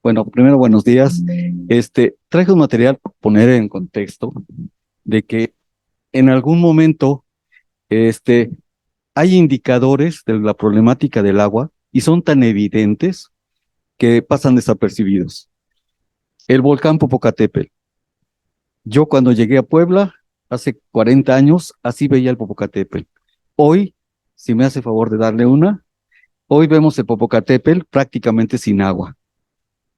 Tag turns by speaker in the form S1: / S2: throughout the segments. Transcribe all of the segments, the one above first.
S1: Bueno, primero, buenos días. Traje un material para poner en contexto de que en algún momento, este, hay indicadores de la problemática del agua y son tan evidentes que pasan desapercibidos. El volcán Popocatépetl. Yo cuando llegué a Puebla, hace 40 años, así veía el Popocatépetl. Hoy, si me hace favor de darle una, hoy vemos el Popocatépetl prácticamente sin agua.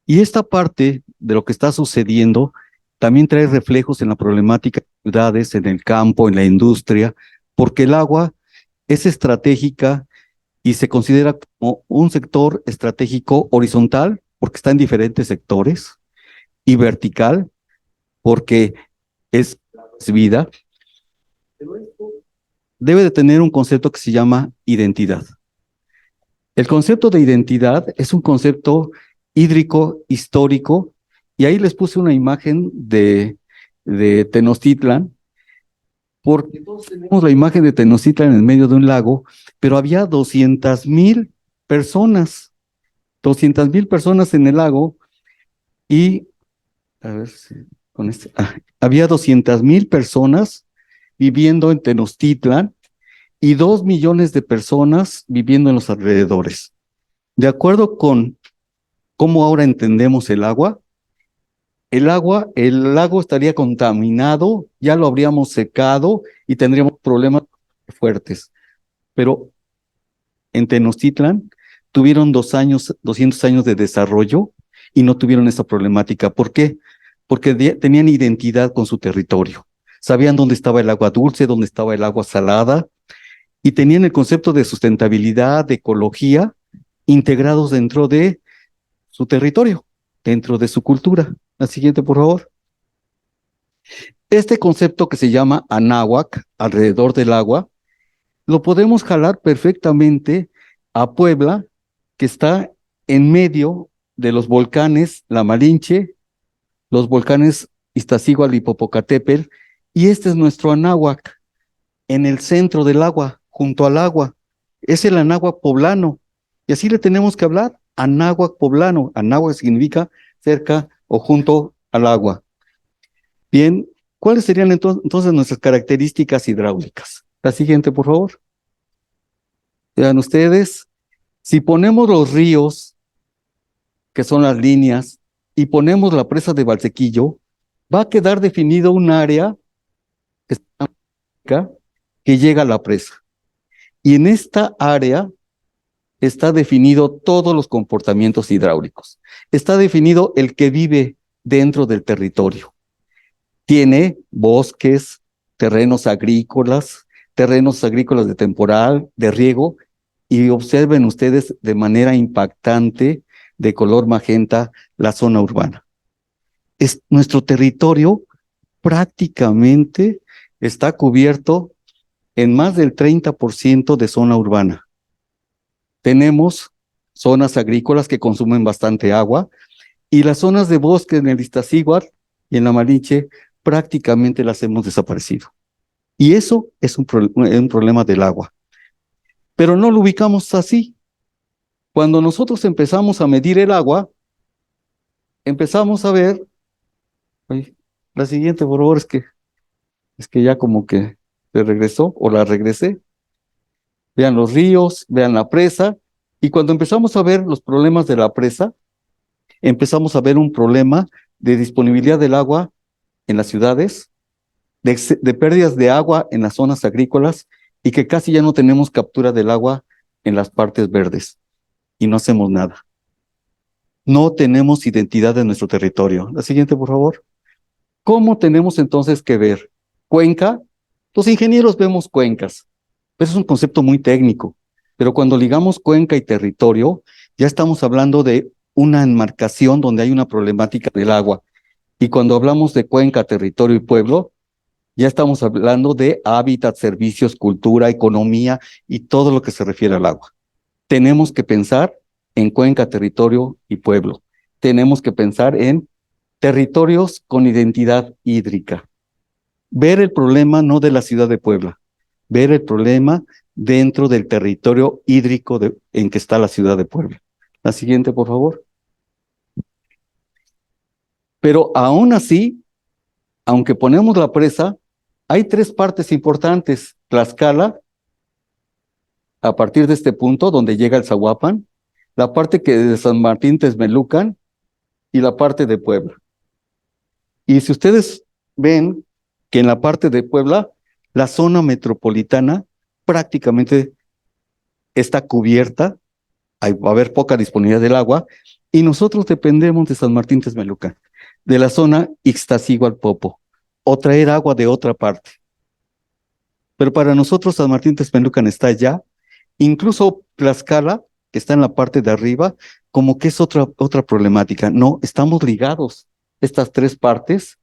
S1: Y esta parte de lo que está sucediendo también trae reflejos en la problemática de ciudades, en el campo, en la industria, porque el agua es estratégica y se considera como un sector estratégico horizontal, porque está en diferentes sectores, y vertical, porque es vida. Pero esto debe de tener un concepto que se llama identidad. El concepto de identidad es un concepto hídrico, histórico, y ahí les puse una imagen de Tenochtitlan, porque todos tenemos la imagen de Tenochtitlan en medio de un lago, pero había 200,000 personas, 200,000 personas en el lago, y a ver si con había 200,000 personas viviendo en Tenochtitlan y 2 millones de personas viviendo en los alrededores. De acuerdo con cómo ahora entendemos el lago estaría contaminado, ya lo habríamos secado y tendríamos problemas fuertes. Pero en Tenochtitlan tuvieron 200 años de desarrollo y no tuvieron esa problemática. ¿Por qué? Porque tenían identidad con su territorio. Sabían dónde estaba el agua dulce, dónde estaba el agua salada, y tenían el concepto de sustentabilidad, de ecología, integrados dentro de su territorio, dentro de su cultura. La siguiente, por favor. Este concepto que se llama anáhuac, alrededor del agua, lo podemos jalar perfectamente a Puebla, que está en medio de los volcanes La Malinche, los volcanes Iztaccíhuatl y Popocatépetl, y este es nuestro anáhuac, en el centro del agua, junto al agua. Es el anáhuac poblano, y así le tenemos que hablar, anáhuac poblano. Anáhuac significa cerca o junto al agua. Bien, ¿cuáles serían entonces nuestras características hidráulicas? La siguiente, por favor. Vean ustedes, si ponemos los ríos, que son las líneas, y ponemos la presa de Valsequillo, va a quedar definido un área que, que llega a la presa. Y en esta área está definido todos los comportamientos hidráulicos. Está definido el que vive dentro del territorio. Tiene bosques, terrenos agrícolas de temporal, de riego, y observen ustedes de manera impactante, de color magenta, la zona urbana. Nuestro territorio prácticamente está cubierto en más del 30% de zona urbana. Tenemos zonas agrícolas que consumen bastante agua, y las zonas de bosque en el Iztaccíhuatl y en la Malinche prácticamente las hemos desaparecido. Y eso es un problema del agua. Pero no lo ubicamos así. Cuando nosotros empezamos a medir el agua, empezamos a ver, ay, la siguiente, por favor, es que ya como que se regresó o la regresé. Vean los ríos, vean la presa, y cuando empezamos a ver los problemas de la presa, empezamos a ver un problema de disponibilidad del agua en las ciudades, de pérdidas de agua en las zonas agrícolas, y que casi ya no tenemos captura del agua en las partes verdes y no hacemos nada. No tenemos identidad de nuestro territorio. La siguiente, por favor. ¿Cómo tenemos entonces que ver? Cuenca. Los ingenieros vemos cuencas. Eso es un concepto muy técnico. Pero cuando ligamos cuenca y territorio, ya estamos hablando de una enmarcación donde hay una problemática del agua. Y cuando hablamos de cuenca, territorio y pueblo, ya estamos hablando de hábitat, servicios, cultura, economía y todo lo que se refiere al agua. Tenemos que pensar en cuenca, territorio y pueblo. Tenemos que pensar en territorios con identidad hídrica. Ver el problema no de la ciudad de Puebla, ver el problema dentro del territorio hídrico en que está la ciudad de Puebla. La siguiente, por favor. Pero aún así, aunque ponemos la presa, hay tres partes importantes. Tlaxcala, a partir de este punto donde llega el Zahuapan, la parte que de San Martín Texmelucan y la parte de Puebla. Y si ustedes ven que en la parte de Puebla, la zona metropolitana prácticamente está cubierta, va a haber poca disponibilidad del agua, y nosotros dependemos de San Martín Texmelucan, de la zona Ixtaccíhuatl-Popo, o traer agua de otra parte. Pero para nosotros San Martín Texmelucan está allá, incluso Tlaxcala, que está en la parte de arriba, como que es otra problemática. No, estamos ligados estas tres partes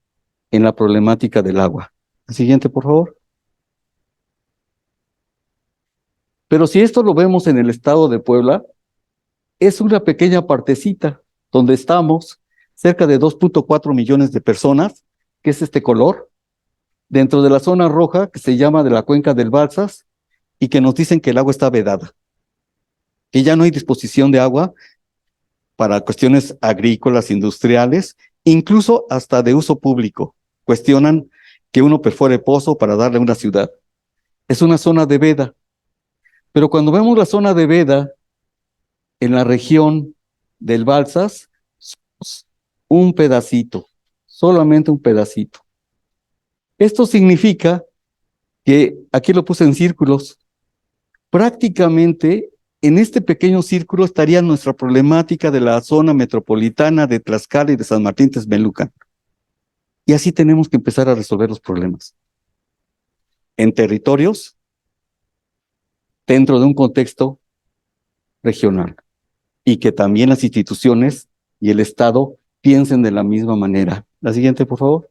S1: en la problemática del agua. El siguiente, por favor. Pero si esto lo vemos en el estado de Puebla, es una pequeña partecita donde estamos, cerca de 2.4 millones de personas, que es este color, dentro de la zona roja que se llama de la cuenca del Balsas y que nos dicen que el agua está vedada, que ya no hay disposición de agua para cuestiones agrícolas, industriales, incluso hasta de uso público. Cuestionan que uno perfore pozo para darle a una ciudad. Es una zona de veda. Pero cuando vemos la zona de veda en la región del Balsas, un pedacito, solamente un pedacito. Esto significa que, aquí lo puse en círculos, prácticamente en este pequeño círculo estaría nuestra problemática de la zona metropolitana de Tlaxcala y de San Martín Texmelucan. Y así tenemos que empezar a resolver los problemas. En territorios, dentro de un contexto regional. Y que también las instituciones y el Estado piensen de la misma manera. La siguiente, por favor.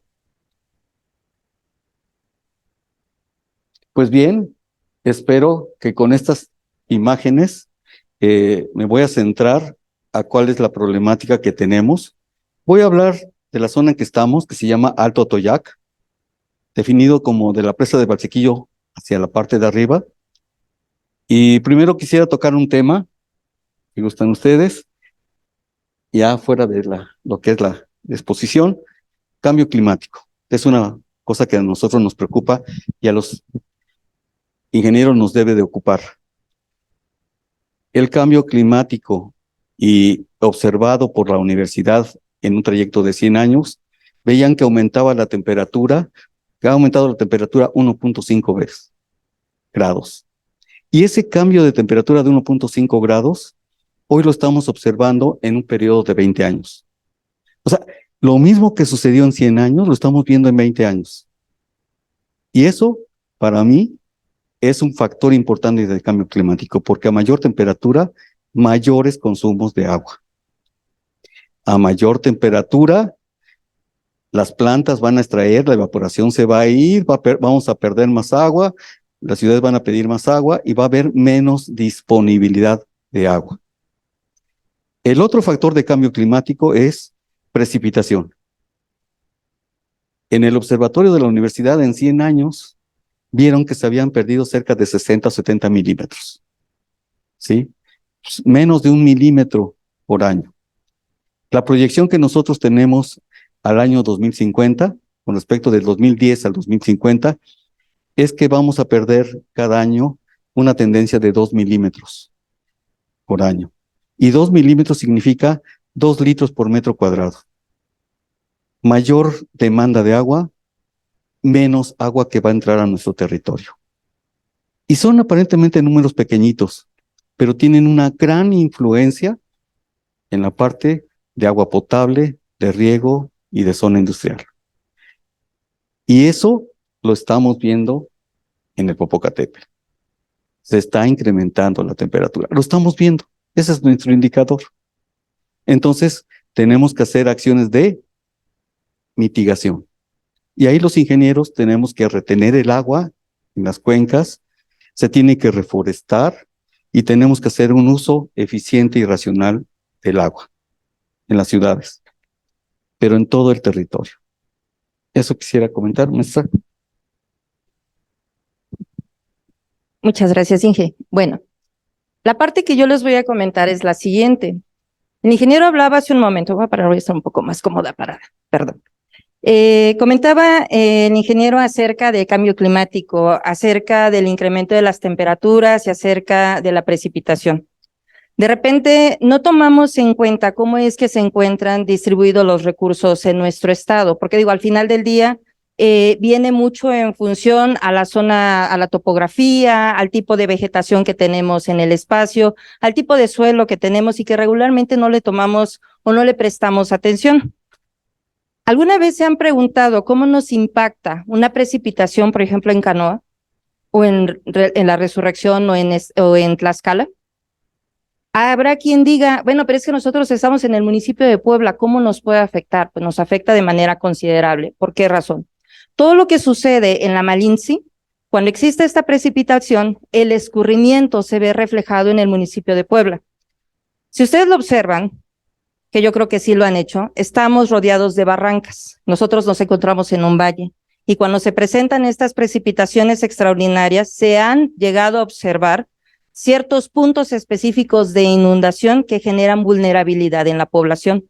S1: Pues bien, espero que con estas imágenes me voy a centrar a cuál es la problemática que tenemos. Voy a hablar de la zona en que estamos, que se llama Alto Toyac, definido como de la presa de Valsequillo hacia la parte de arriba. Y primero quisiera tocar un tema, si gustan ustedes, ya fuera de lo que es la exposición, cambio climático. Es una cosa que a nosotros nos preocupa y a los ingenieros nos debe de ocupar. El cambio climático y observado por la universidad en un trayecto de 100 años, veían que aumentaba la temperatura, que ha aumentado la temperatura 1.5 grados. Y ese cambio de temperatura de 1.5 grados, hoy lo estamos observando en un periodo de 20 años. O sea, lo mismo que sucedió en 100 años, lo estamos viendo en 20 años. Y eso, para mí, es un factor importante del cambio climático, porque a mayor temperatura, mayores consumos de agua. A mayor temperatura, las plantas van a extraer, la evaporación se va a ir, vamos a perder más agua, las ciudades van a pedir más agua y va a haber menos disponibilidad de agua. El otro factor de cambio climático es precipitación. En el observatorio de la universidad, en 100 años, vieron que se habían perdido cerca de 60 o 70 milímetros. ¿Sí? Menos de 1 milímetro por año. La proyección que nosotros tenemos al año 2050, con respecto del 2010 al 2050, es que vamos a perder cada año una tendencia de 2 milímetros por año. Y 2 milímetros significa 2 litros por metro cuadrado. Mayor demanda de agua, menos agua que va a entrar a nuestro territorio. Y son aparentemente números pequeñitos, pero tienen una gran influencia en la parte de agua potable, de riego y de zona industrial. Y eso lo estamos viendo en el Popocatépetl. Se está incrementando la temperatura. Lo estamos viendo. Ese es nuestro indicador. Entonces, tenemos que hacer acciones de mitigación. Y ahí los ingenieros tenemos que retener el agua en las cuencas, se tiene que reforestar y tenemos que hacer un uso eficiente y racional del agua en las ciudades, pero en todo el territorio. Eso quisiera comentar, maestra.
S2: Muchas gracias, Inge. Bueno, la parte que yo les voy a comentar es la siguiente. El ingeniero hablaba hace un momento, voy a parar, voy a estar un poco más cómoda parada, perdón. Comentaba el ingeniero acerca del cambio climático, acerca del incremento de las temperaturas y acerca de la precipitación. De repente no tomamos en cuenta cómo es que se encuentran distribuidos los recursos en nuestro estado, porque digo, al final del día viene mucho en función a la zona, a la topografía, al tipo de vegetación que tenemos en el espacio, al tipo de suelo que tenemos y que regularmente no le tomamos o no le prestamos atención. ¿Alguna vez se han preguntado cómo nos impacta una precipitación, por ejemplo, en Canoa o en la Resurrección o en Tlaxcala? Habrá quien diga, bueno, pero es que nosotros estamos en el municipio de Puebla, ¿cómo nos puede afectar? Pues nos afecta de manera considerable. ¿Por qué razón? Todo lo que sucede en la Malinci, cuando existe esta precipitación, el escurrimiento se ve reflejado en el municipio de Puebla. Si ustedes lo observan, que yo creo que sí lo han hecho, estamos rodeados de barrancas. Nosotros nos encontramos en un valle. Y cuando se presentan estas precipitaciones extraordinarias, se han llegado a observar ciertos puntos específicos de inundación que generan vulnerabilidad en la población.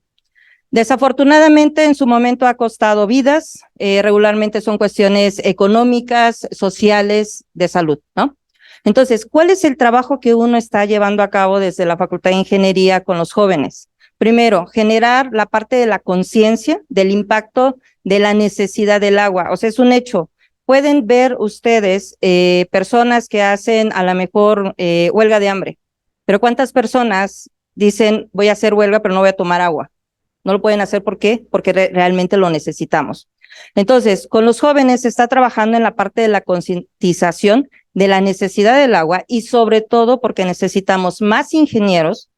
S2: Desafortunadamente, en su momento ha costado vidas, regularmente son cuestiones económicas, sociales, de salud, ¿no? Entonces, ¿cuál es el trabajo que uno está llevando a cabo desde la Facultad de Ingeniería con los jóvenes? Primero, generar la parte de la conciencia del impacto de la necesidad del agua. O sea, es un hecho. Pueden ver ustedes personas que hacen a lo mejor huelga de hambre, pero ¿cuántas personas dicen voy a hacer huelga pero no voy a tomar agua? No lo pueden hacer, ¿por qué? Porque realmente lo necesitamos. Entonces, con los jóvenes se está trabajando en la parte de la concientización de la necesidad del agua y sobre todo porque necesitamos más ingenieros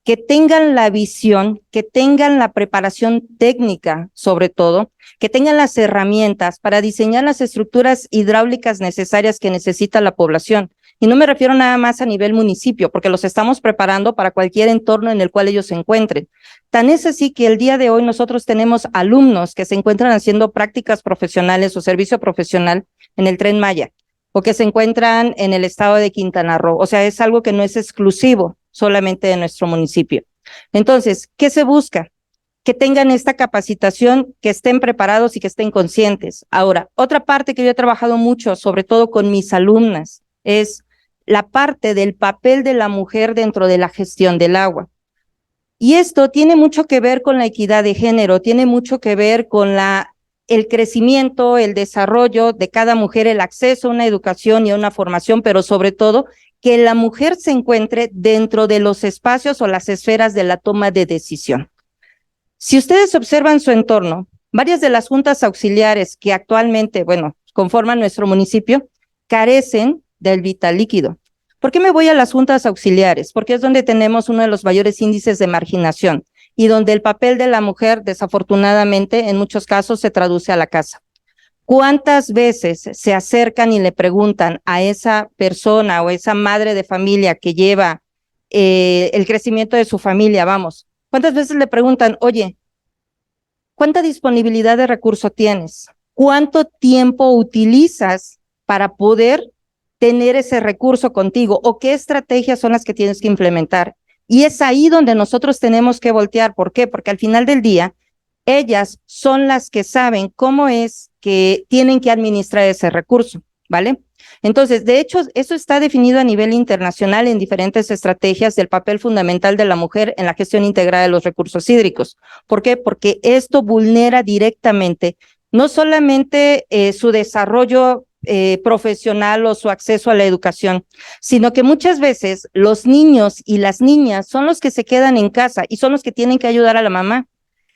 S2: que tengan la visión, que tengan la preparación técnica, sobre todo, que tengan las herramientas para diseñar las estructuras hidráulicas necesarias que necesita la población. Y no me refiero nada más a nivel municipio, porque los estamos preparando para cualquier entorno en el cual ellos se encuentren. Tan es así que el día de hoy nosotros tenemos alumnos que se encuentran haciendo prácticas profesionales o servicio profesional en el Tren Maya, o que se encuentran en el estado de Quintana Roo. O sea, es algo que no es exclusivo solamente de nuestro municipio. Entonces, ¿qué se busca? Que tengan esta capacitación, que estén preparados y que estén conscientes. Ahora, otra parte que yo he trabajado mucho, sobre todo con mis alumnas, es la parte del papel de la mujer dentro de la gestión del agua. Y esto tiene mucho que ver con la equidad de género, tiene mucho que ver con el crecimiento, el desarrollo de cada mujer, el acceso a una educación y a una formación, pero sobre todo que la mujer se encuentre dentro de los espacios o las esferas de la toma de decisión. Si ustedes observan su entorno, varias de las juntas auxiliares que actualmente, conforman nuestro municipio, carecen del vital líquido. ¿Por qué me voy a las juntas auxiliares? Porque es donde tenemos uno de los mayores índices de marginación y donde el papel de la mujer, desafortunadamente, en muchos casos se traduce a la casa. ¿Cuántas veces se acercan y le preguntan a esa persona o esa madre de familia que lleva el crecimiento de su familia, vamos? ¿Cuántas veces le preguntan, oye, cuánta disponibilidad de recurso tienes? ¿Cuánto tiempo utilizas para poder tener ese recurso contigo? ¿O qué estrategias son las que tienes que implementar? Y es ahí donde nosotros tenemos que voltear. ¿Por qué? Porque al final del día, ellas son las que saben cómo es que tienen que administrar ese recurso, ¿vale? Entonces, de hecho, eso está definido a nivel internacional en diferentes estrategias del papel fundamental de la mujer en la gestión integrada de los recursos hídricos. ¿Por qué? Porque esto vulnera directamente no solamente su desarrollo profesional o su acceso a la educación, sino que muchas veces los niños y las niñas son los que se quedan en casa y son los que tienen que ayudar a la mamá.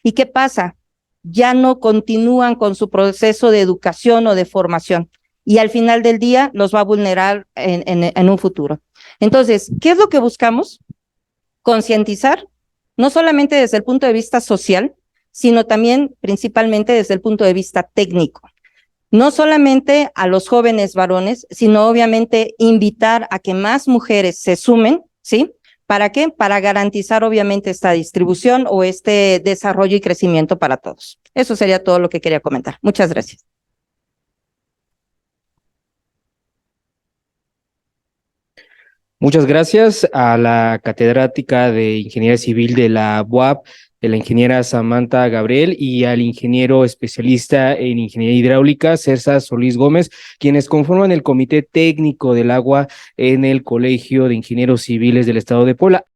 S2: ¿Y qué pasa? Ya no continúan con su proceso de educación o de formación y al final del día los va a vulnerar en un futuro. Entonces, ¿qué es lo que buscamos? Concientizar, no solamente desde el punto de vista social, sino también principalmente desde el punto de vista técnico. No solamente a los jóvenes varones, sino obviamente invitar a que más mujeres se sumen, ¿sí? ¿Para qué? Para garantizar obviamente esta distribución o este desarrollo y crecimiento para todos. Eso sería todo lo que quería comentar. Muchas gracias.
S3: Muchas gracias a la catedrática de Ingeniería Civil de la UAP, de la ingeniera Samantha Gabriel, y al ingeniero especialista en Ingeniería Hidráulica, Cersa Solís Gómez, quienes conforman el Comité Técnico del Agua en el Colegio de Ingenieros Civiles del Estado de Puebla.